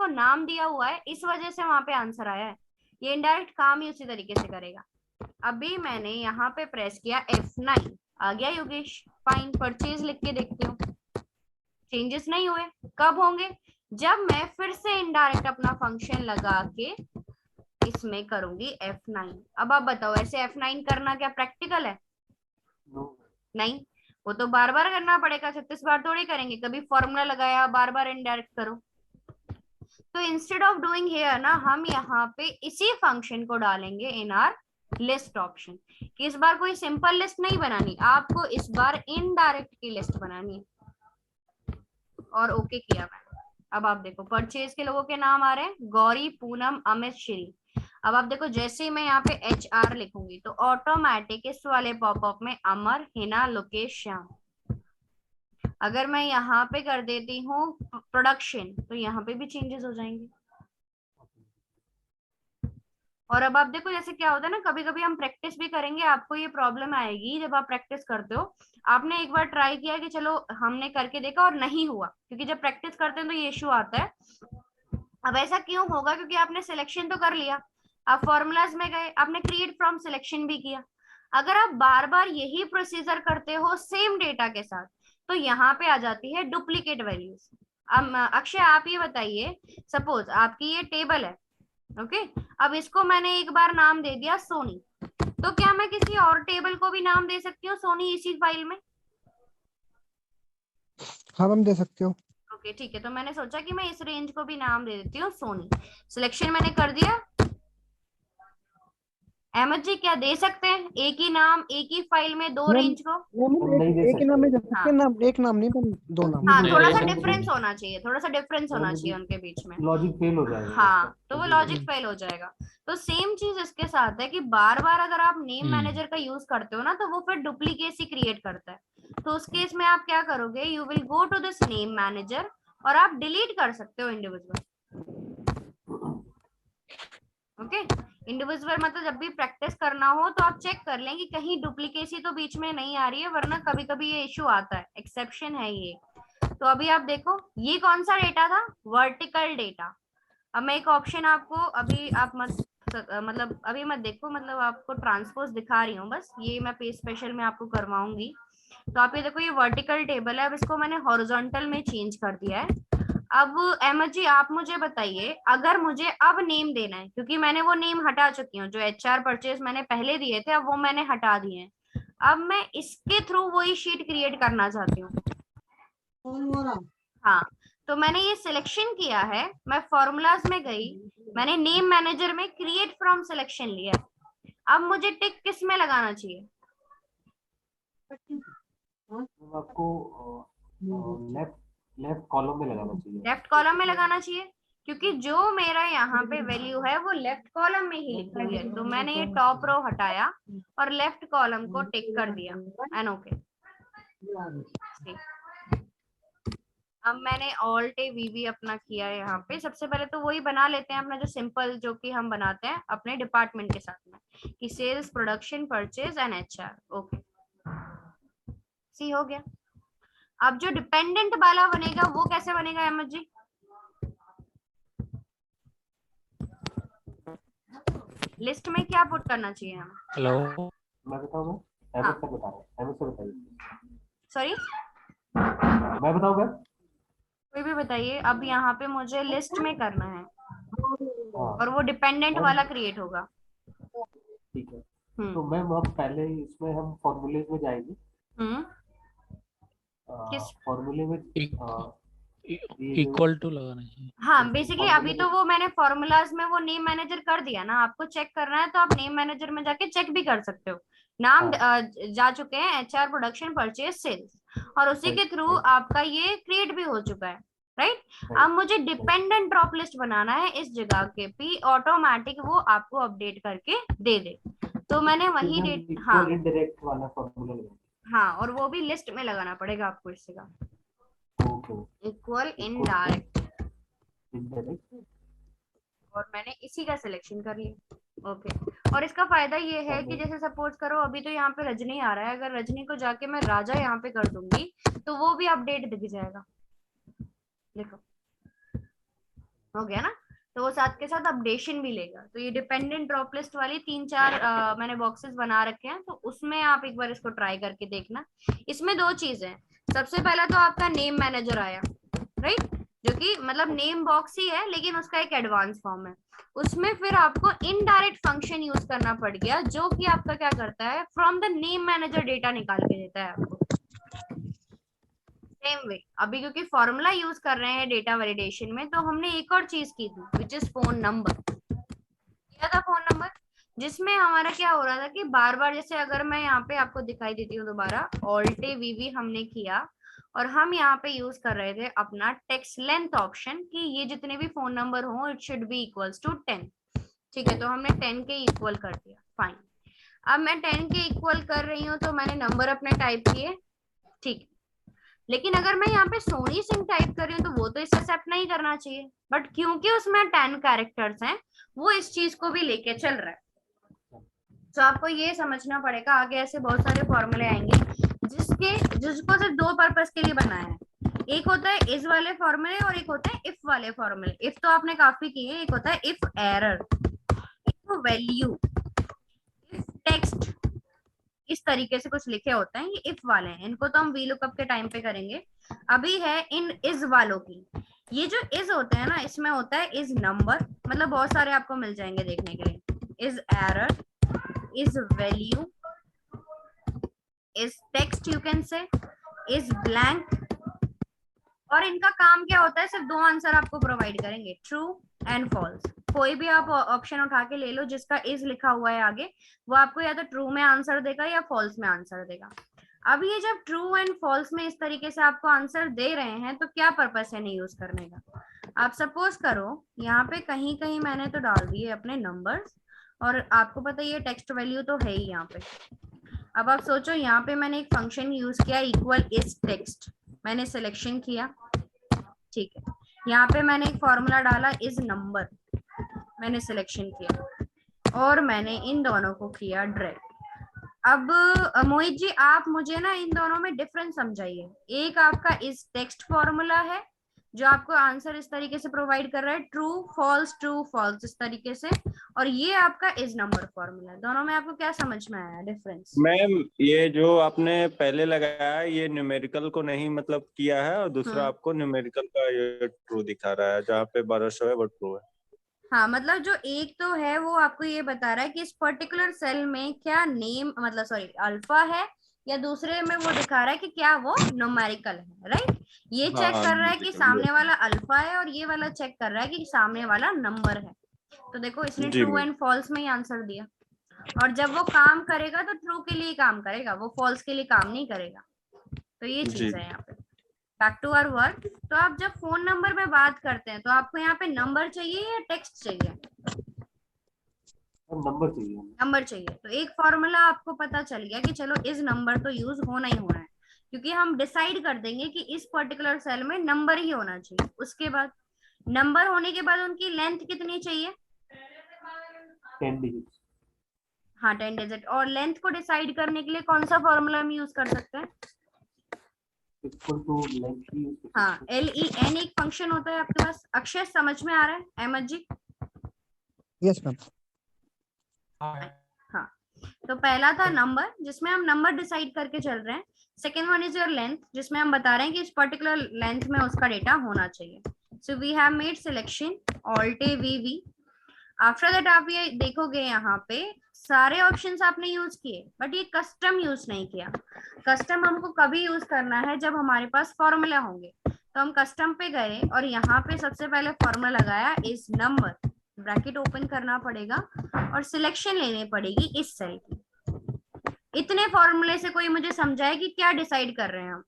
नाम दिया हुआ है, इस वजह से वहां पे आंसर आया है। ये इनडायरेक्ट काम ही उसी तरीके से करेगा। अभी मैंने यहाँ पे प्रेस किया F9, आ गया योगेश, फाइन। परचेज लिख के देखती हूँ, चेंजेस नहीं हुए। कब होंगे? जब मैं फिर से इनडायरेक्ट अपना फंक्शन लगा के इसमें करूंगी F9। अब आप बताओ, ऐसे F9 करना क्या प्रैक्टिकल है? नहीं, वो तो बार बार करना पड़ेगा, 36 बार थोड़ी करेंगे। कभी फॉर्मूला लगाया, बार बार इनडायरेक्ट करो। तो इंस्टेड ऑफ डूइंग हियर ना, हम यहाँ पे इसी फंक्शन को डालेंगे इन आर लिस्ट ऑप्शन। कि इस बार कोई सिंपल लिस्ट नहीं बनानी, आपको इस बार इनडायरेक्ट की लिस्ट बनानी है। और ओके किया मैंने। अब आप देखो, परचेज के लोगों के नाम आ रहे हैं, गौरी, पूनम, अमित, श्री। अब आप देखो, जैसे ही मैं यहाँ पे HR लिखूंगी तो ऑटोमेटिक इस वाले पॉपअप में अमर, हिना, लोकेश, श्याम। अगर मैं यहाँ पे कर देती हूँ प्रोडक्शन, तो यहाँ पे भी चेंजेस हो जाएंगे। और अब आप देखो, जैसे क्या होता है ना, कभी कभी हम प्रैक्टिस भी करेंगे, आपको ये प्रॉब्लम आएगी जब आप प्रैक्टिस करते हो। आपने एक बार ट्राई किया कि चलो हमने करके देखा और नहीं हुआ, क्योंकि जब प्रैक्टिस करते हैं तो ये इश्यू आता है। अब ऐसा क्यों होगा? क्योंकि आपने सिलेक्शन तो कर लिया, आप फॉर्मूलाज में गए, आपने क्रिएट फ्रॉम सिलेक्शन भी किया। अगर आप बार बार यही प्रोसीजर करते हो सेम डेटा के साथ, तो यहाँ पे आ जाती है डुप्लीकेट वैल्यूज। अब अक्षय आप ये बताइए, सपोज आपकी ये टेबल है, ओके। अब इसको मैंने एक बार नाम दे दिया सोनी, तो क्या मैं किसी और टेबल को भी नाम दे सकती हूँ सोनी इसी फाइल में? हाँ मैम, दे सकते हो। ओके ठीक है, तो मैंने सोचा कि मैं इस रेंज को भी नाम दे देती हूँ सोनी। सिलेक्शन मैंने कर दिया। अहमद जी, क्या दे सकते हैं एक ही नाम एक ही फाइल में दो मैम रेंज को? मैम नहीं दे एक ही नाम सकते। नहीं दे सकते, हाँ नाम एक नाम नहीं मैम, दो नाम। हाँ, नहीं थोड़ा सा ऐसा नहीं डिफरेंस बोलेंगे, होना चाहिए, थोड़ा सा डिफरेंस होना चाहिए उनके बीच में। लॉजिक फेल हो जाएगा उसका। हाँ, तो वो लॉजिक फेल हो जाएगा। तो सेम चीज इसके साथ है कि बार बार अगर आप नेम मैनेजर का यूज करते हो ना, तो वो फिर डुप्लीकेसी क्रिएट करता है। तो उस केस में आप क्या करोगे, you will go to this name manager और आप डिलीट कर सकते हो इंडिविजुअल। ओके, इंडिविजुअल मतलब जब भी प्रैक्टिस करना हो तो आप चेक कर लें कि कहीं डुप्लीकेसी तो बीच में नहीं आ रही है, वरना कभी कभी ये इश्यू आता है, एक्सेप्शन है ये। तो अभी आप देखो, ये कौन सा डेटा था? Vertical data. अब मैं एक ऑप्शन आपको, अभी आप मत मतलब अभी मत देखो, मतलब आपको ट्रांसपोज दिखा रही हूँ बस, ये मैं पेज स्पेशल में आपको करवाऊंगी। तो आप ये देखो, ये वर्टिकल टेबल है, अब इसको मैंने हॉरिजॉन्टल में चेंज कर दिया है। अब अहमद जी आप मुझे बताइए, अगर मुझे अब नेम देना है, क्योंकि मैंने वो नेम हटा चुकी हूँ, जो HR परचेज मैंने पहले दिए थे अब वो मैंने हटा दिए हैं। अब मैं इसके थ्रू वही शीट क्रिएट करना चाहती हूँ। हाँ, तो मैंने ये सिलेक्शन किया है, मैं फॉर्मूलाज में गई, मैंने नेम मैनेजर में क्रिएट फ्रॉम सिलेक्शन लिया। अब मुझे टिक किस में लगाना चाहिए? आपको लेफ्ट लेफ्ट कॉलम में लगाना चाहिए। लेफ्ट कॉलम में लगाना चाहिए, क्योंकि जो मेरा यहाँ पे वैल्यू है वो लेफ्ट कॉलम में ही लिखी हुई है। तो मैंने ये टॉप रो हटाया और लेफ्ट कॉलम को टिक कर दिया, एंड ओके। अब मैंने ऑल्ट VV अपना किया है यहाँ पे। सबसे पहले तो वही बना लेते हैं अपना जो सिंपल, जो कि हम बनाते हैं अपने डिपार्टमेंट के साथ में, कि sales, production, purchase and HR। Okay, सी हो गया। अब जो डिपेंडेंट वाला बनेगा वो कैसे बनेगा अहमद जी? लिस्ट में क्या पुट करना चाहिए हमें? हेलो, मैं बताऊँ? मैं हाँ, अहमद सर बता रहा हूँ, अहमद सर बताइए। सॉरी, मैं बताऊँ क्या? कोई भी बताइए। अब यहाँ पे मुझे लिस्ट में करना है हाँ और वो डिपेंडेंट मैम, वाला क्रिएट होगा। ठीक है। हम्म। तो मैम अब पहले इसमें हम फॉर्मूले में जाएंगे। हम्म। किस? फॉर्मूले में ये जो इक्वल टू लगाना चाहिए। हाँ, बेसिकली अभी फॉर्मूले में तो वो मैंने फॉर्मूलाज में वो नेम मैनेजर कर दिया ना, आपको चेक करना है तो आप नेम मैनेजर में जाके चेक भी कर सकते हो। नाम हाँ जा चुके हैं HR, प्रोडक्शन, परचेज, सेल्स, और उसी के राइट थ्रू राइट आपका ये क्रिएट भी हो चुका है, राइट। अब राइट मुझे राइट। डिपेंडेंट ड्रॉप लिस्ट बनाना है इस जगह के भी, ऑटोमेटिक वो आपको अपडेट करके दे दे। तो मैंने फिर वही मैम डेट, हाँ इक्वल इनडायरेक्ट वाला फॉर्मूला लगाएंगे। हाँ, और वो भी लिस्ट में लगाना पड़ेगा आपको इस जगह, okay. Equal equal to indirect. Indirect. और मैंने इसी का सिलेक्शन कर लिया, ओके। और इसका फायदा ये है कि अब जैसे सपोज करो अभी तो यहाँ पे रजनी आ रहा है, अगर रजनी को जाके मैं राजा यहाँ पे कर दूंगी तो वो भी अपडेट दिख जाएगा, देखो। हो गया ना। तो वो साथ के साथ अपडेशन भी लेगा। तो ये डिपेंडेंट ड्रॉप लिस्ट वाली 3-4 मैंने बॉक्सेस बना रखे हैं, तो उसमें आप एक बार इसको ट्राई करके देखना। इसमें दो चीजें हैं। सबसे पहला तो आपका नेम मैनेजर आया, राइट, जो कि मतलब नेम बॉक्स ही है लेकिन उसका एक एडवांस फॉर्म है। उसमें फिर आपको इनडायरेक्ट फंक्शन यूज करना पड़ गया, जो कि आपका क्या करता है, from the name manager data निकाल के देता है आपको। सेम वे अभी क्योंकि फॉर्मूला यूज कर रहे हैं डेटा वैलिडेशन में, तो हमने एक और चीज की थी विच इज फोन नंबर। किया था फोन नंबर, जिसमें हमारा क्या हो रहा था कि बार बार, जैसे अगर मैं यहाँ पे आपको दिखाई देती हूँ दोबारा, ऑल्ट वीवी हमने किया और हम यहाँ पे यूज कर रहे थे अपना टेक्स्ट लेंथ ऑप्शन कि ये जितने भी फोन नंबर हो it should be equals to 10। ठीक है, तो हमने 10 के इक्वल कर दिया, फाइन। अब मैं 10 के इक्वल कर रही हूँ तो मैंने नंबर अपने टाइप किए, ठीक। लेकिन अगर मैं यहाँ पे सोनी सिंह टाइप कर रही हूँ तो वो तो इसे एक्सेप्ट नहीं करना चाहिए, बट क्योंकि उसमें 10 कैरेक्टर्स हैं वो इस चीज को भी लेके चल रहा है। तो आपको ये समझना पड़ेगा, आगे ऐसे बहुत सारे फॉर्मूले आएंगे जिसको सिर्फ दो पर्पस के लिए बनाया है। एक होता है इज वाले फॉर्मूले और एक होता है इफ वाले फॉर्मूले। इफ तो आपने काफी किए, एक होता है if error, if value, if text, इस तरीके से कुछ लिखे होते हैं, ये इफ वाले हैं, इनको तो हम वी लुकअप के टाइम पे करेंगे। अभी है इन इज वालों की। ये जो इज होते हैं ना, इसमें होता है इज नंबर, मतलब बहुत सारे आपको मिल जाएंगे देखने के लिए, is error, is value, is text, you can say is blank. और इनका काम क्या होता है, सिर्फ दो आंसर आपको प्रोवाइड करेंगे, ट्रू एंड फॉल्स। कोई भी आप ऑप्शन उठा के ले लो जिसका इज लिखा हुआ है आगे, वो आपको या तो ट्रू में आंसर देगा या फॉल्स में आंसर देगा। अब ये जब ट्रू एंड फॉल्स में इस तरीके से आपको आंसर दे रहे हैं तो क्या पर्पस है नहीं यूज करने का। आप सपोज करो यहाँ पे कहीं कहीं मैंने तो डाल दिए अपने नंबर्स, और आपको पता है ये टेक्स्ट वैल्यू तो है ही यहाँ पे। अब आप सोचो यहाँ पे मैंने एक फंक्शन यूज किया इक्वल इज टेक्स्ट, मैंने सिलेक्शन किया, ठीक है। यहाँ पे मैंने एक फॉर्मूला डाला इज नंबर, मैंने सिलेक्शन किया, और मैंने इन दोनों को किया ड्रैग। अब मोहित जी आप मुझे ना इन दोनों में डिफरेंस समझाइए। एक आपका इस टेक्स्ट फॉर्मूला है जो आपको आंसर इस तरीके से प्रोवाइड कर रहा है, ट्रू फॉल्स इस तरीके से, और ये आपका इज नंबर फॉर्मूला है। दोनों में आपको क्या समझ में आया डिफरेंस? मैम ये जो आपने पहले लगाया है ये न्यूमेरिकल को नहीं मतलब किया है, और दूसरा आपको न्यूमेरिकल का ये ट्रू दिखा रहा है, जहाँ पे 1200 है वो ट्रू है। हाँ, मतलब जो एक तो है वो आपको ये बता रहा है कि इस पर्टिकुलर सेल में क्या नेम, मतलब सॉरी अल्फा है, या दूसरे में वो दिखा रहा है कि क्या वो न्यूमेरिकल है, राइट। ये चेक कर रहा है कि सामने वाला अल्फा है, और ये वाला चेक कर रहा है कि सामने वाला नंबर है। तो देखो इसने ट्रू एंड फॉल्स में ही आंसर दिया, और जब वो काम करेगा तो ट्रू के लिए काम करेगा, वो फॉल्स के लिए काम नहीं करेगा। तो ये चीज है यहाँ पे। Back to our work. तो आप जब फोन नंबर में बात करते हैं तो आपको यहाँ पे नंबर चाहिए या टेक्स्ट चाहिए? नंबर चाहिए। नंबर चाहिए। तो एक फॉर्मूला आपको पता चल गया कि चलो इस नंबर तो यूज होना ही होना है, क्योंकि हम डिसाइड कर देंगे कि इस पर्टिकुलर सेल में नंबर ही होना चाहिए। उसके बाद नंबर होने के बाद उनकी लेंथ कितनी चाहिए? 10 डिजिट। हाँ 10 डिजिट। और लेंथ को डिसाइड करने के लिए कौन सा फॉर्मूला हम यूज कर सकते हैं? Equal to length. हाँ LEN एक फंक्शन होता है आपके पास। अक्षय समझ में आ रहा है? अहमद जी? Yes ma'am. हाँ, तो पहला था नंबर जिसमें हम नंबर डिसाइड करके चल रहे हैं। Second one is your length, जिसमें हम बता रहे हैं कि इस पर्टिकुलर लेंथ में उसका डेटा होना चाहिए। So we have made selection alt V. After that आप ये देखोगे यहाँ पे सारे ऑप्शंस आपने यूज किए, बट ये कस्टम यूज नहीं किया। कस्टम हमको कभी यूज करना है जब हमारे पास फॉर्मूला होंगे। तो हम कस्टम पे गए और यहाँ पे सबसे पहले फॉर्मूला लगाया इस नंबर, ब्रैकेट ओपन करना पड़ेगा और सिलेक्शन लेनी पड़ेगी इस सेल की। इतने फॉर्मूले से कोई मुझे समझाए कि क्या डिसाइड कर रहे हैं हम?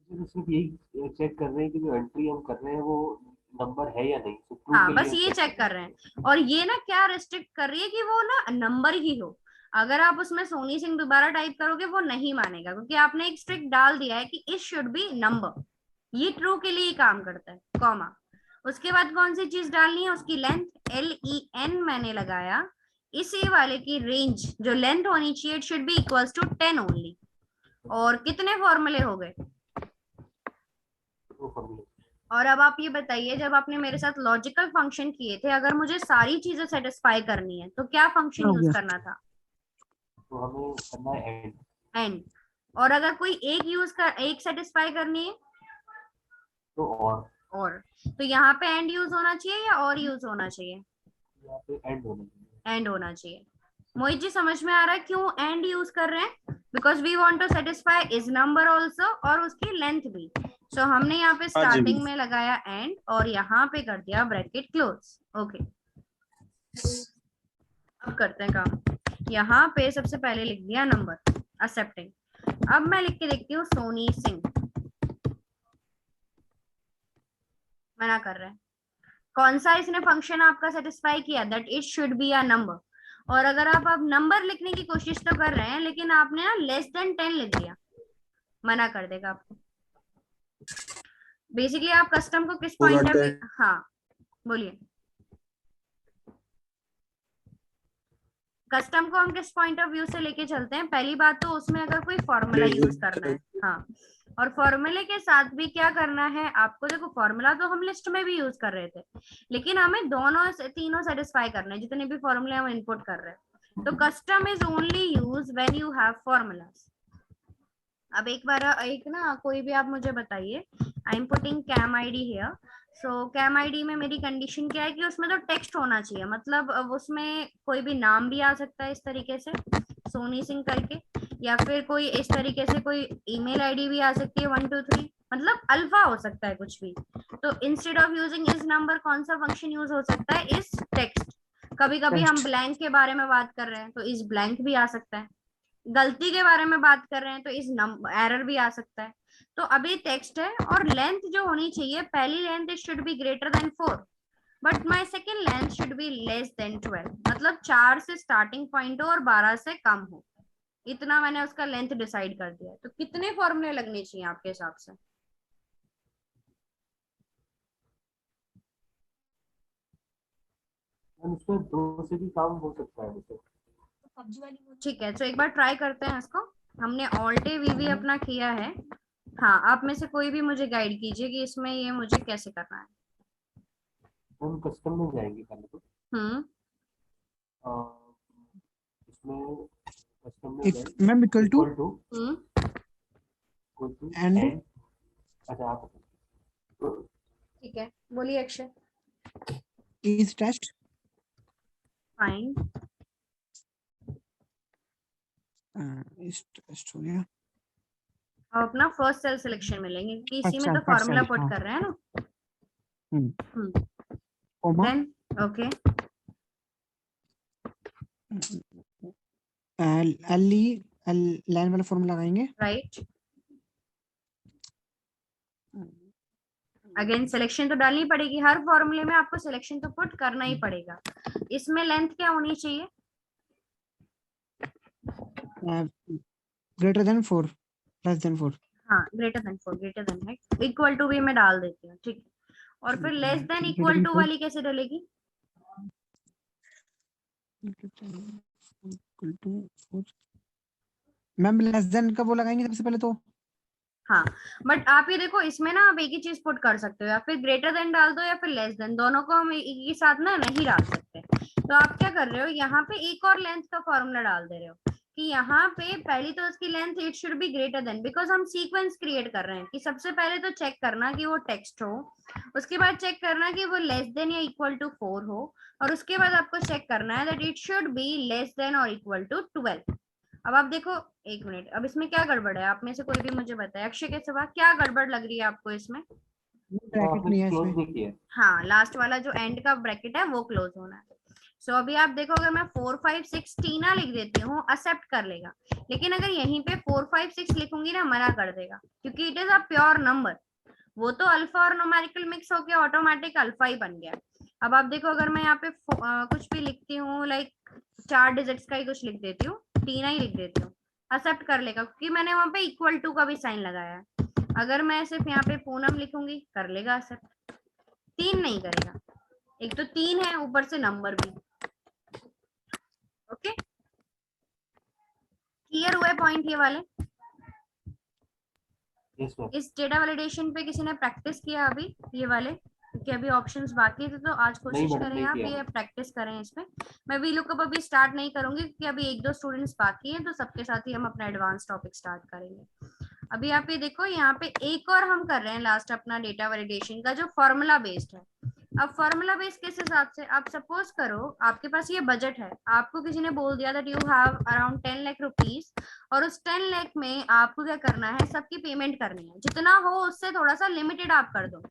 सिर्फ यही चेक कर रहे हैं कि जो एंट्री हम कर रहे हैं वो नंबर है या नहीं। तो हाँ बस ये चेक कर रहे हैं। और ये ना क्या रिस्ट्रिक्ट कर रही है कि वो ना नंबर ही हो। अगर आप उसमें सोनी सिंह दोबारा टाइप करोगे वो नहीं मानेगा, क्योंकि आपने एक स्ट्रिक्ट डाल दिया है कि इट शुड बी नंबर। ये ट्रू के लिए काम करता है, कॉमा। उसके बाद कौन सी चीज डालनी है? उसकी लेंथ, LEN मैंने लगाया। इसी वाले की रेंज जो लेंथ होनी चाहिए it should be equals to 10 only. और कितने फॉर्मूले हो गए? वो फॉर्मूला। और अब आप ये बताइए, जब आपने मेरे साथ लॉजिकल फंक्शन किए थे, अगर मुझे सारी चीजें सेटिस्फाई करनी है तो क्या फंक्शन हो यूज गया। करना था? तो हमें करना है एंड। एंड। और अगर कोई एक सेटिस्फाई करनी है तो और, तो यहाँ पे एंड यूज होना चाहिए या और यूज होना चाहिए? यहाँ पे एंड होना चाहिए। एंड होना चाहिए। मोहित जी समझ में आ रहा है क्यों एंड यूज कर रहे हैं? Because we want to satisfy is number also और उसकी लेंथ भी। सो हमने यहाँ पे हाँ जी। स्टार्टिंग में लगाया एंड और यहाँ पे कर दिया ब्रैकेट क्लोज। ओके, अब करते हैं काम। यहाँ पे सबसे पहले लिख दिया नंबर, एक्सेप्टिंग। अब मैं लिख के देखती हूँ सोनी सिंह। मना कर रहे हैं। कौन सा इसने फंक्शन आपका सेटिस्फाई किया? That it should be a number. और अगर आप अब नंबर लिखने की कोशिश तो कर रहे हैं, लेकिन आपने ना लेस देन 10 लिख दिया, मना कर देगा आपको। बेसिकली आप कस्टम को किस पूरा पॉइंट ऑफ, हाँ बोलिए, कस्टम को हम किस पॉइंट ऑफ व्यू से लेके चलते हैं? पहली बात तो उसमें अगर कोई फॉर्मूला यूज करना है, हाँ, और फॉर्मूले के साथ भी क्या करना है आपको? देखो फॉर्मूला तो हम लिस्ट में भी यूज कर रहे थे, लेकिन हमें दोनों से तीनों सेटिस्फाई करना है, जितने भी फॉर्मूले हम इनपुट कर रहे हैं। तो custom is only use when you have formulas. अब एक बार एक ना कोई भी आप मुझे बताइए, I am putting cam ID here. So cam ID में मेरी कंडीशन क्या है कि उसमें तो टेक्स्ट होना चाहिए, मतलब अब उसमें कोई भी नाम भी आ सकता है इस तरीके से सोनी सिंह करके, या फिर कोई इस तरीके से कोई ईमेल आईडी भी आ सकती है 1 2 3, मतलब अल्फा हो सकता है कुछ भी। तो इंस्टेड ऑफ यूजिंग इस नंबर कौन सा फंक्शन यूज हो सकता है? इस टेक्स्ट। कभी कभी हम Text. ब्लैंक के बारे में बात कर रहे हैं तो इस ब्लैंक भी आ सकता है, गलती के बारे में बात कर रहे हैं तो इस एरर भी आ सकता है। तो अभी टेक्स्ट है और लेंथ जो होनी चाहिए, पहली length it should be greater than 4, but my second length should be less then 12, मतलब 4 से स्टार्टिंग पॉइंट हो और 12 से कम हो, इतना मैंने उसका लेंथ डिसाइड कर दिया है। तो कितने फॉर्मूले लगने चाहिए आपके हिसाब से? इसमें दो से भी काम हो सकता है वैसे। ठीक है, तो एक बार ट्राई करते हैं इसको। हमने ऑल्ट वीवी अपना किया है। हाँ, आप में से कोई भी मुझे गाइड कीजिए कि इसमें ये मुझे कैसे करना है। हम कस्टम में जाएंगे पहले तो। हम्म अ, इसमें कस्टम में If जाए ma'am equal to hmm and and. अच्छा आप बताइए। तो ठीक है, बोलिए Akshay. Is test fine. Is test हो गया। अब अपना फर्स्ट सेल सिलेक्शन में लेंगे क्योंकि इसी में अच्छा तो फर्स्ट फॉर्मूला सेल पुट हाँ। कर रहे हैं ना। Comma then okay, L line वाला फॉर्मूला लगाएंगे। राइट। अगेन सिलेक्शन तो डालनी पड़ेगी, हर फॉर्मूले में आपको सिलेक्शन तो पुट करना ही पड़ेगा। इसमें लेंथ क्या होनी चाहिए? Greater than 4 less than 4। हाँ, ग्रेटर देन 4, ग्रेटर देन है, इक्वल टू भी मैं डाल देती हूँ, ठीक है। और फिर less than greater equal than to 4 वाली कैसे डलेगी? Equal to 4 ma'am less than का वो लगाएंगे सबसे पहले तो। हाँ, बट आप ये देखो इसमें ना आप एक ही चीज पुट कर सकते हो, या फिर ग्रेटर देन डाल दो या फिर लेस देन, दोनों को हम एक ही साथ ना नहीं डाल सकते। तो आप क्या कर रहे हो, यहाँ पे एक और लेंथ का फॉर्मूला डाल दे रहे हो कि यहाँ पे पहली तो उसकी length it should be greater than, because हम सीक्वेंस क्रिएट कर रहे हैं कि सबसे पहले तो चेक करना कि वो टेक्स्ट हो, उसके बाद चेक करना कि वो लेस देन या इक्वल टू 4 हो, और उसके बाद आपको चेक करना है that it should be less then और इक्वल टू 12। अब आप देखो, एक मिनट, अब इसमें क्या गड़बड़ है? आप में से कोई भी मुझे बताए, अक्षय के सिवा क्या गड़बड़ लग रही है आपको इसमें? ब्रैकेट आपने नहीं है क्लोज इसमें। भी किया। हाँ, लास्ट वाला जो एंड का ब्रैकेट है वो क्लोज होना है। सो अभी आप देखो, अगर मैं 4 5 6 टीना लिख देती हूँ एक्सेप्ट कर लेगा, लेकिन अगर यहीं पे 4 5 6 लिखूंगी ना मना कर देगा, क्योंकि it is a pure number. वो तो अल्फा और न्यूमेरिकल मिक्स होके ऑटोमेटिक अल्फा ही बन गया। अब आप देखो, अगर मैं यहाँ पे कुछ भी लिखती हूँ, लाइक 4 डिजिट्स का ही कुछ लिख देती हूँ, टीना ही लिख देती हूँ, एक्सेप्ट कर लेगा क्योंकि मैंने वहां पे इक्वल टू का भी साइन लगाया है। अगर मैं सिर्फ यहाँ पे पूनम लिखूंगी कर लेगा एक्सेप्ट, 3 नहीं करेगा। एक तो 3 है, ऊपर से नंबर भी। ओके, क्लियर हुआ पॉइंट ये वाले? Yes ma'am. इस डेटा वैलिडेशन पे किसी ने प्रैक्टिस किया अभी ये वाले, क्योंकि अभी ऑप्शंस बाकी थे, तो आज कोशिश मैडम, करें नहीं आप किया। ये प्रैक्टिस करें इसमें। मैं VLOOKUP अभी स्टार्ट नहीं करूंगी क्योंकि अभी 1-2 स्टूडेंट्स बाकी हैं, तो सबके साथ ही हम अपना एडवांस टॉपिक स्टार्ट करेंगे। अभी आप ये देखो, यहाँ पे एक और हम कर रहे हैं लास्ट अपना डेटा वैलिडेशन का, जो फॉर्मूला बेस्ड है। अब फॉर्मूला बेस्ड किस हिसाब से, आप सपोज करो आपके पास ये बजट है, आपको किसी ने बोल दिया that you have around 10 lakh rupees, और उस 10 लाख में आपको क्या करना है, सबकी पेमेंट करनी है, जितना हो उससे थोड़ा सा लिमिटेड आप कर दो।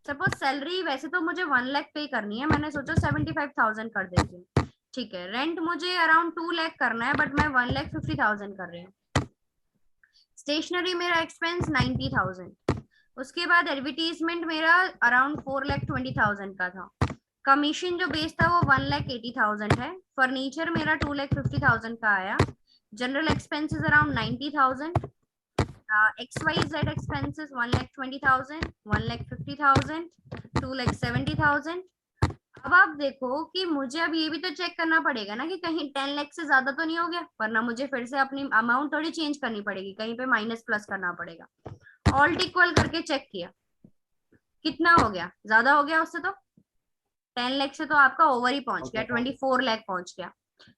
सपोज सैलरी वैसे तो मुझे 1 लाख पे करनी है, मैंने सोचा 75,000 कर देती हूँ, ठीक है। रेंट मुझे अराउंड 2 लाख करना है, बट मैं 1,50,000 कर रही हूँ। स्टेशनरी मेरा एक्सपेंस 90,000, उसके बाद एडवर्टीजमेंट मेरा अराउंड 4,20,000 का था। कमीशन जो बेस था वो 1,80,000 है। फर्नीचर मेरा 2,50,000 का आया। General expenses around 90,000। XYZ expenses 1,20,000, 1,50,000, 2,70,000। अब आप देखो कि मुझे अब ये भी तो चेक करना पड़ेगा ना कि कहीं 10 लाख से ज्यादा तो नहीं हो गया, वरना मुझे फिर से अपनी अमाउंट थोड़ी चेंज करनी पड़ेगी, कहीं पे माइनस प्लस करना पड़ेगा। ऑल्ट इक्वल करके चेक किया, कितना हो गया, ज्यादा हो गया उससे, तो 10 लाख से तो आपका ओवर ही पहुंच गया, 24 लाख पहुंच गया,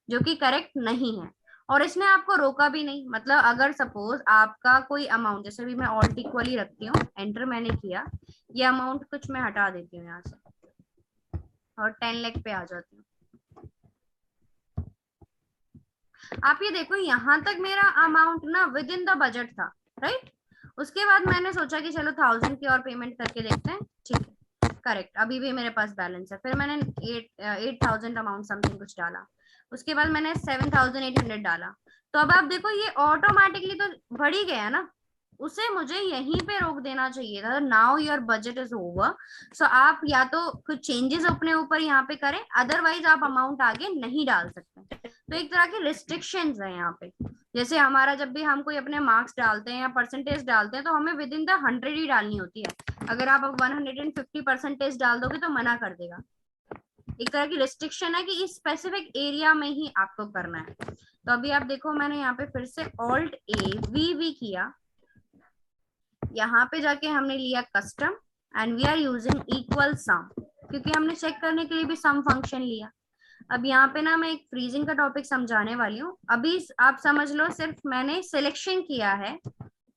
जो कि करेक्ट नहीं है। और इसने आपको रोका भी नहीं, मतलब अगर सपोज आपका कोई अमाउंट, जैसे भी मैं ऑल्ट इक्वल ही रखती हूँ, एंटर मैंने किया, ये अमाउंट कुछ मैं हटा देती हूँ यहाँ से और 10 लाख पे आ जाती हूँ। आप ये देखो, यहाँ तक मेरा अमाउंट ना विद इन द बजट था, राइट। उसके बाद मैंने सोचा कि चलो 1000 की और पेमेंट करके देखते हैं, ठीक है, करेक्ट, अभी भी मेरे पास बैलेंस है। फिर मैंने 8,000 अमाउंट समथिंग कुछ डाला, उसके बाद मैंने 7,800 डाला। तो अब आप देखो ये ऑटोमेटिकली तो बढ़ ही गया ना, उसे मुझे यहीं पे रोक देना चाहिए था। Now your budget is over, so आप या तो कुछ चेंजेस अपने ऊपर यहाँ पे करें, अदरवाइज आप अमाउंट आगे नहीं डाल सकते। तो एक तरह की रिस्ट्रिक्शंस है यहाँ पे। जैसे हमारा जब भी हम कोई अपने मार्क्स डालते हैं या परसेंटेज डालते हैं, तो हमें विद इन द 100 ही डालनी होती है। अगर आप 150 परसेंटेज डाल दोगे तो मना कर देगा। एक तरह की रिस्ट्रिक्शन है कि इस स्पेसिफिक एरिया में ही आपको करना है। तो अभी आप देखो, मैंने यहाँ पे फिर से ऑल्ट ए वी किया, यहाँ पे जाके हमने लिया custom and we are using equal sum, क्योंकि हमने चेक करने के लिए भी सम फंक्शन लिया। अब यहाँ पे ना मैं एक फ्रीजिंग का टॉपिक समझाने वाली हूँ। अभी आप समझ लो, सिर्फ मैंने सिलेक्शन किया है,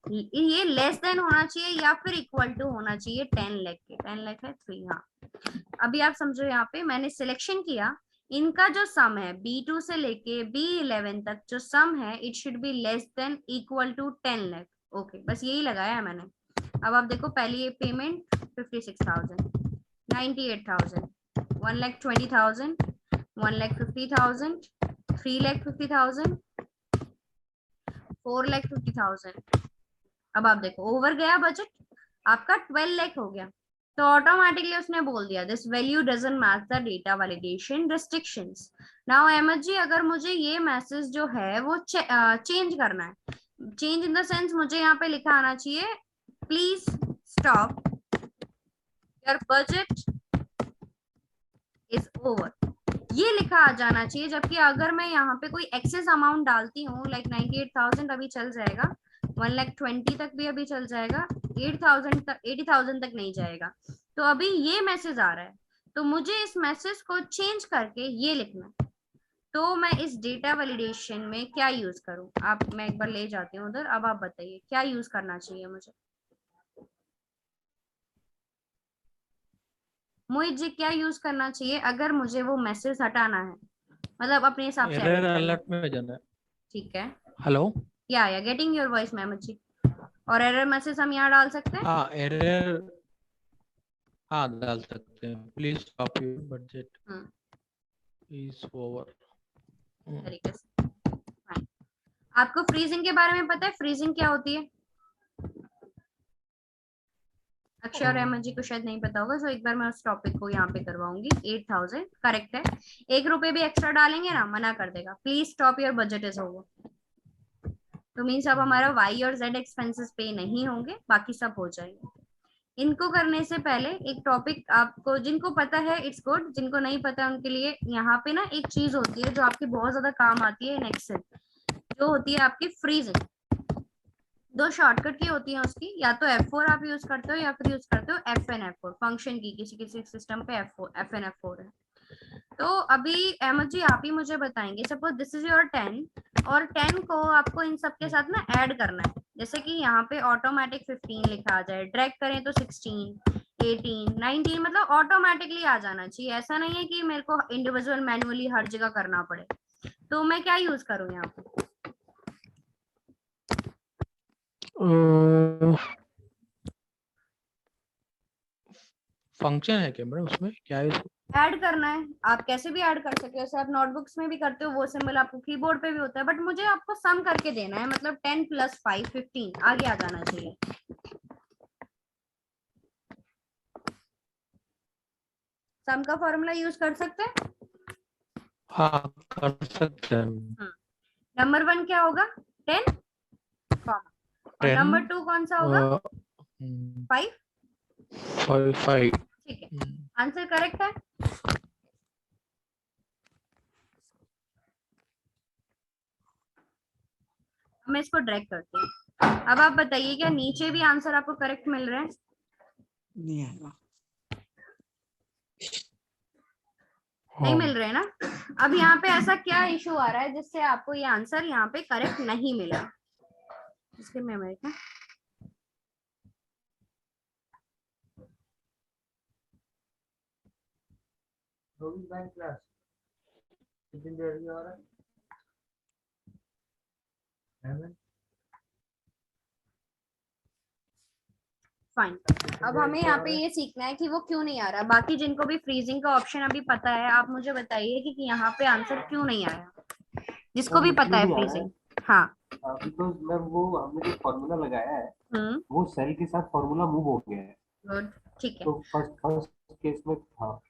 ये लेस देन होना चाहिए या फिर इक्वल टू होना चाहिए 10 लाख के। 10 लाख है 3, हाँ। अभी आप समझो, यहाँ पे मैंने सिलेक्शन किया, इनका जो सम है B2 से लेके B11 तक जो सम है, it should be less than equal to 10 lakh. Okay, बस यही लगाया है मैंने। अब आप देखो, पहली ये पेमेंट 56,000, 98,000, 1,20,000, 1,50,000, 3,50,000, 4,50,000। अब आप देखो ओवर गया बजट, आपका 12 लाख हो गया। तो ऑटोमेटिकली उसने बोल दिया this value doesn't match the data validation restrictions. Now Ahmed ji, अगर मुझे ये मैसेज जो है वो चेंज करना है, चेंज इन द सेंस मुझे यहाँ पे लिखा आना चाहिए, please stop, your budget is over, ये लिखा आ जाना चाहिए। जबकि अगर मैं यहाँ पे कोई एक्सेस अमाउंट डालती हूँ, लाइक 98,000 अभी चल जाएगा, 1,20,000 तक भी अभी चल जाएगा, 8,000 तक, 80,000 तक नहीं जाएगा। तो अभी ये मैसेज आ रहा है, तो मुझे इस मैसेज को चेंज करके ये लिखना है। तो मैं इस डेटा वैलिडेशन में क्या यूज करूं, आप, मैं एक बार ले जाती हूँ उधर। अब आप बताइए क्या यूज करना चाहिए मुझे। मोहित जी, क्या यूज करना चाहिए अगर मुझे वो मैसेज हटाना है, मतलब अपने हिसाब से edit एरर करना है? अलर्ट में जाना है। ठीक है, हेलो, या गेटिंग योर वॉइस मैम जी। और एरर मैसेज हम यहाँ डाल सकते हैं? हाँ एरर, हाँ डाल सकते हैं, please stop your budget is over तरीके से। Fine. आपको फ्रीजिंग के बारे में पता है, फ्रीजिंग क्या होती है? अक्षय और अहमद जी को शायद नहीं पता होगा, तो एक बार मैं उस टॉपिक को यहाँ पे करवाऊंगी। 8,000 करेक्ट है, 1 रुपए भी एक्स्ट्रा डालेंगे ना मना कर देगा, please stop your budget is over. तो मीन्स अब हमारा Y और Z एक्सपेंसेस पे नहीं होंगे, बाकी सब हो जाएंगे। इनको करने से पहले एक टॉपिक आपको, जिनको पता है इट्स गुड, जिनको नहीं पता है उनके लिए यहाँ पे ना एक चीज होती है जो आपकी बहुत ज्यादा काम आती है इन एक्सेल, जो होती है आपकी फ्रीजिंग। दो शॉर्टकट की होती है उसकी, या तो F4 आप यूज करते हो या फिर यूज करते हो FN F4 फंक्शन की, किसी किसी सिस्टम पे FN F4 है। तो अभी अहमद जी आप ही मुझे बताएंगे, सपोज दिस इज योर 10 और 10 को आपको इन सब के साथ ना ऐड करना है। जैसे कि यहाँ पे ऑटोमेटिक 15 लिखा आ जाए, ड्रैग करें तो 16 18 19, मतलब ऑटोमेटिकली आ जाना चाहिए। ऐसा नहीं है कि मेरे को इंडिविजुअल मैन्युअली हर जगह करना पड़े। तो मैं क्या यूज करूँ यहाँ पे? फंक्शन है क्या मैडम उसमें, क्या है उसको? ऐड करना है, आप कैसे भी ऐड कर सकते हो, जैसे आप नोटबुक्स में भी करते हो, वो सिंबल आपको कीबोर्ड पे भी होता है, बट मुझे आपको सम करके देना है, मतलब 10 + 5 15 आगे आ जाना चाहिए। सम का फॉर्मूला यूज कर सकते हैं? हाँ कर सकते हैं। नंबर 1 क्या होगा? 10 कॉमा, और 10 नंबर 2 कौन सा होगा? 5। 5। ठीक है, आंसर करेक्ट है। मैं इसको ड्रैग करती हूँ। अब आप बताइए क्या नीचे भी आंसर आपको करेक्ट मिल रहे हैं? नहीं आएगा। नहीं मिल रहे हैं ना? अब यहाँ पे ऐसा क्या इशू आ रहा है जिससे आपको ये आंसर यहाँ पे करेक्ट नहीं मिला? इसके मेमोरी का क्लास कितनी देर में हो रहा है? फाइन। अब हमें यहाँ पे ये सीखना है कि वो क्यों नहीं आ रहा। बाकी जिनको भी फ्रीजिंग का ऑप्शन अभी पता है, आप मुझे बताइए कि यहाँ पे आंसर क्यों नहीं आया, जिसको भी पता है फ्रीजिंग। हाँ बिकॉज मैम वो हमने जो फॉर्मूला लगाया है वो सेल के साथ फॉर्मूला मूव हो गया है। गुड, ठीक है। तो फर्स्ट केस में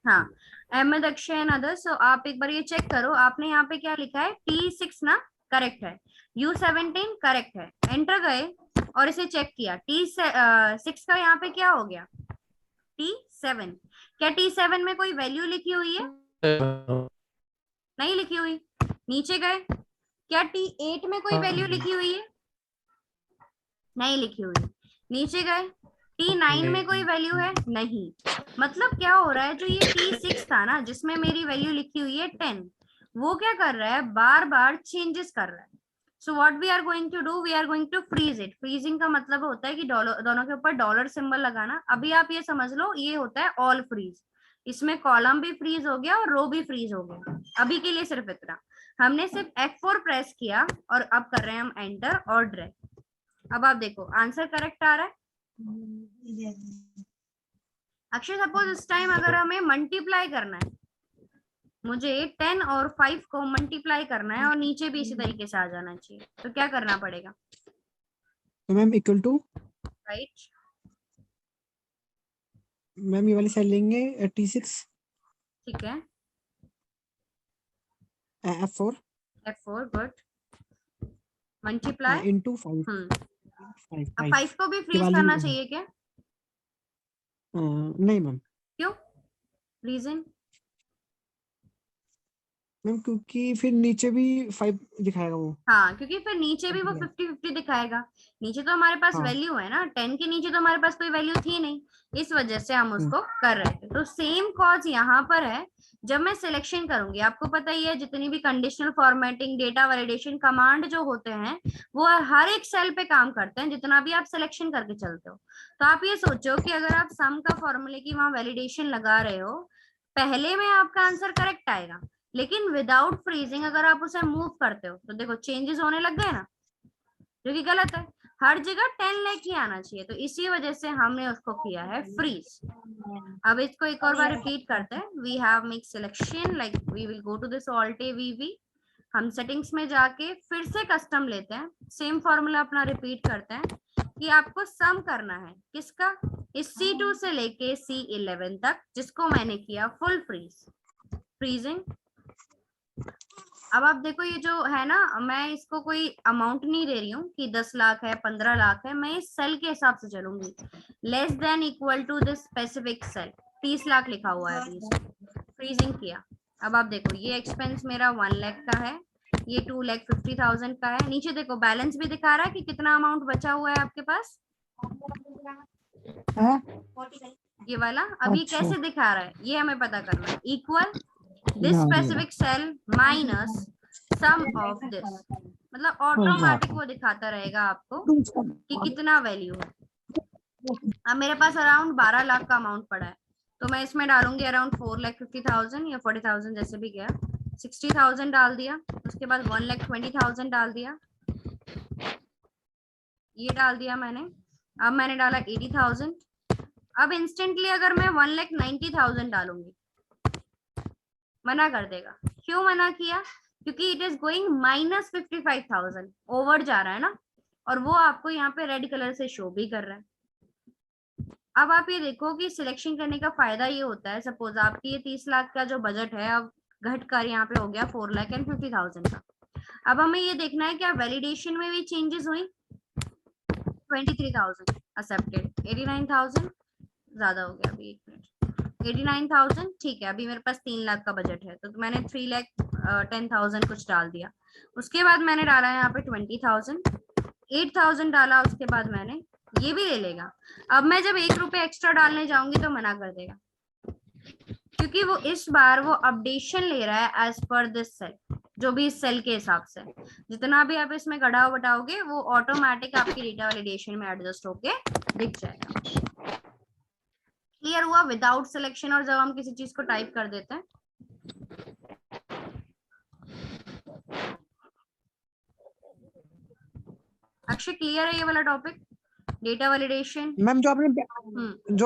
हाँ अहमद, अक्षय एंड अदर्स, तो आप एक बार ये चेक करो, आपने यहाँ पे क्या लिखा है? T6 ना करेक्ट है, U17 करेक्ट है, एंटर गए और इसे चेक किया, T6 का यहाँ पे क्या हो गया? T7। क्या T7 में कोई वैल्यू लिखी हुई है? नहीं लिखी हुई। नीचे गए, क्या T8 में कोई वैल्यू लिखी हुई है? नहीं लिखी हुई। नीचे गए, T9 में कोई वैल्यू है? नहीं। मतलब क्या हो रहा है, जो ये T6 था ना जिसमें मेरी वैल्यू लिखी हुई है 10, वो क्या कर रहा है? बार बार चेंजेस कर रहा है। So what we are going to do, we are going to freeze it. Freezing का मतलब होता है कि दोनों के ऊपर डॉलर सिंबल लगाना। अभी आप ये समझ लो, ये होता है ऑल फ्रीज। इसमें कॉलम भी फ्रीज हो गया और रो भी फ्रीज हो गया। अभी के लिए सिर्फ इतना, हमने सिर्फ F4 प्रेस किया और अब कर रहे हैं हम एंटर और ड्रैग। अब आप देखो आंसर करेक्ट आ रहा है। अक्षय सपोज इस टाइम अगर हमें मल्टीप्लाई करना है, मुझे 10 और 5 को मल्टीप्लाई करना है और नीचे भी इसी तरीके से आ जाना चाहिए, तो क्या करना पड़ेगा? तो ma'am equal to, right, ma'am ये वाली साइड लेंगे T6, ठीक है, F4 गुड, मल्टीप्लाई इनटू 5 अब 5 को भी फ्रीज वाली करना चाहिए क्या? नहीं मैम। क्यों? रीजन? मैम क्योंकि फिर नीचे भी 5 दिखाएगा वो। हाँ, क्योंकि फिर नीचे भी वो 50-50 दिखाएगा। नीचे तो हमारे पास हाँ। वैल्यू है ना, 10 के नीचे तो हमारे पास कोई वैल्यू थी नहीं, इस वजह से हम उसको कर रहे थे। तो सेम कॉज यहाँ पर है। जब मैं सिलेक्शन करूंगी, आपको पता ही है जितनी भी conditional formatting, data validation command जो होते हैं वो हर एक सेल पे काम करते हैं, जितना भी आप सिलेक्शन करके चलते हो। तो आप ये सोचो कि अगर आप सम का फॉर्मूले की वहां वैलिडेशन लगा रहे हो, पहले में आपका आंसर करेक्ट आएगा, लेकिन विदाउट फ्रीजिंग अगर आप उसे मूव करते हो तो देखो चेंजेस होने लग गए ना, जो कि गलत है। हर जगह 10 लेके आना चाहिए, तो इसी वजह से हमने उसको किया है फ्रीज। अब इसको एक और बार रिपीट करते हैं। We have make selection, like we will go to this alt V. हम सेटिंग्स में जाके फिर से कस्टम लेते हैं, सेम फॉर्मूला अपना रिपीट करते हैं कि आपको सम करना है किसका? इस C2 से लेके C11 तक, जिसको मैंने किया फुल फ्रीजिंग। अब आप देखो ये जो है ना, मैं इसको कोई अमाउंट नहीं दे रही हूँ कि 10 लाख है 15 लाख है, मैं इस सेल के हिसाब से चलूंगी। Less than equal to this specific cell, 30 lakh लिखा हुआ है, अभी फ्रीजिंग किया। अब आप देखो ये एक्सपेंस मेरा 1 लाख का है, ये 2,50,000 का है। नीचे देखो बैलेंस भी दिखा रहा है कि कितना अमाउंट बचा हुआ है आपके पास, हाँ? ये वाला। अब ये अच्छा। कैसे दिखा रहा है ये हमें पता करना है। इक्वल दिस हाँ, specific cell minus sum of this, मतलब ऑटोमेटिक वो दिखाता रहेगा आपको कि कितना वैल्यू है। अब मेरे पास अराउंड 12 लाख का अमाउंट पड़ा है, तो मैं इसमें डालूंगी अराउंड 4,50,000 या 40,000 जैसे भी गया। 60,000 डाल दिया, उसके बाद 1,20,000 डाल दिया, ये डाल दिया मैंने। अब मैंने डाला 80,000। अब इंस्टेंटली अगर मैं 1,90,000 डालूंगी, मना कर देगा। क्यों मना किया? क्योंकि इट इज गोइंग -55,000, ओवर जा रहा है ना, और वो आपको यहाँ पे रेड कलर से शो भी कर रहा है। अब आप ये देखो कि सिलेक्शन करने का फायदा ये होता है, सपोज आपकी ये 30 लाख का जो बजट है अब घटकर यहाँ पे हो गया 4,50,000 का। अब हमें ये देखना है क्या वैलिडेशन में भी चेंजेस हुई। 23,000 एक्सेप्टेड, 89,000 ज्यादा हो गया अभी, 1 मिनट, 89,000 ठीक है। अभी मेरे पास 3 लाख का बजट है, तो मैंने 3,10,000 कुछ डाल दिया। उसके बाद मैंने डाला यहाँ पे 20,000, 8,000 डाला। उसके बाद मैंने ये भी ले लेगा। अब मैं जब 1 रुपए एक्स्ट्रा डालने जाऊंगी तो मना कर देगा, क्योंकि वो इस बार वो अपडेशन ले रहा है एज पर दिस सेल, जो भी इस सेल के हिसाब से जितना भी आप इसमें गढ़ाओ बटाओगे वो ऑटोमेटिक आपकी डेटा वैलिडेशन में एडजस्ट होके दिख जाएगा। क्लियर हुआ? विदाउट सिलेक्शन और जब हम किसी चीज को टाइप कर देते हैं। अक्षय क्लियर है ये वाला टॉपिक, डेटा वैलिडेशन? मैम जो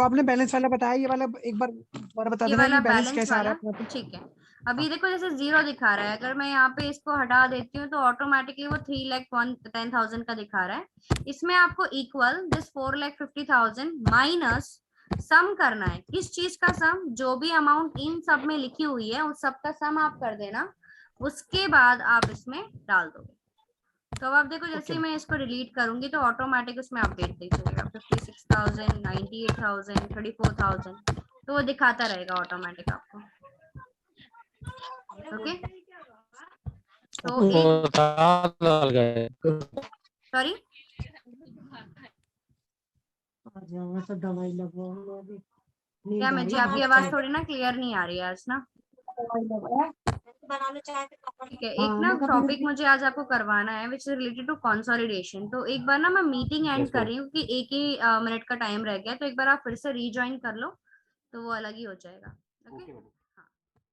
आपने बैलेंस वाला बताया, ये वाला एक बार बता ये देना वाला कि बैलेंस बैलेंस कैसा आ वाला रहा है। ठीक है। अभी देखो जैसे 0 दिखा रहा है, अगर मैं यहाँ पे इसको हटा देती हूँ तो ऑटोमेटिकली वो 3,10,000 का दिखा रहा है। इसमें आपको इक्वल दिस 4,50,000 माइनस सम करना है। किस चीज का सम? जो भी अमाउंट इन सब में लिखी हुई है उस सब का सम आप कर देना, उसके बाद आप इसमें डाल दोगे। तो अब आप देखो जैसे मैं इसको डिलीट करूंगी तो ऑटोमेटिक उसमें अपडेट दिख जाएगा, 56,000, 98,000, 34,000, तो वो दिखाता रहेगा ऑटोमेटिक आपको। ओके, तो सॉरी क्या मैं जी, आपकी आवाज थोड़ी ना क्लियर नहीं आ रही है आज ना। ठीक है, एक ना टॉपिक मुझे आज आपको करवाना है which is related to consolidation. तो एक बार ना मैं मीटिंग एंड कर रही हूँ क्योंकि 1 ही मिनट का टाइम रह गया, तो एक बार आप फिर से रीजॉइन कर लो तो वो अलग ही हो जाएगा। ओके।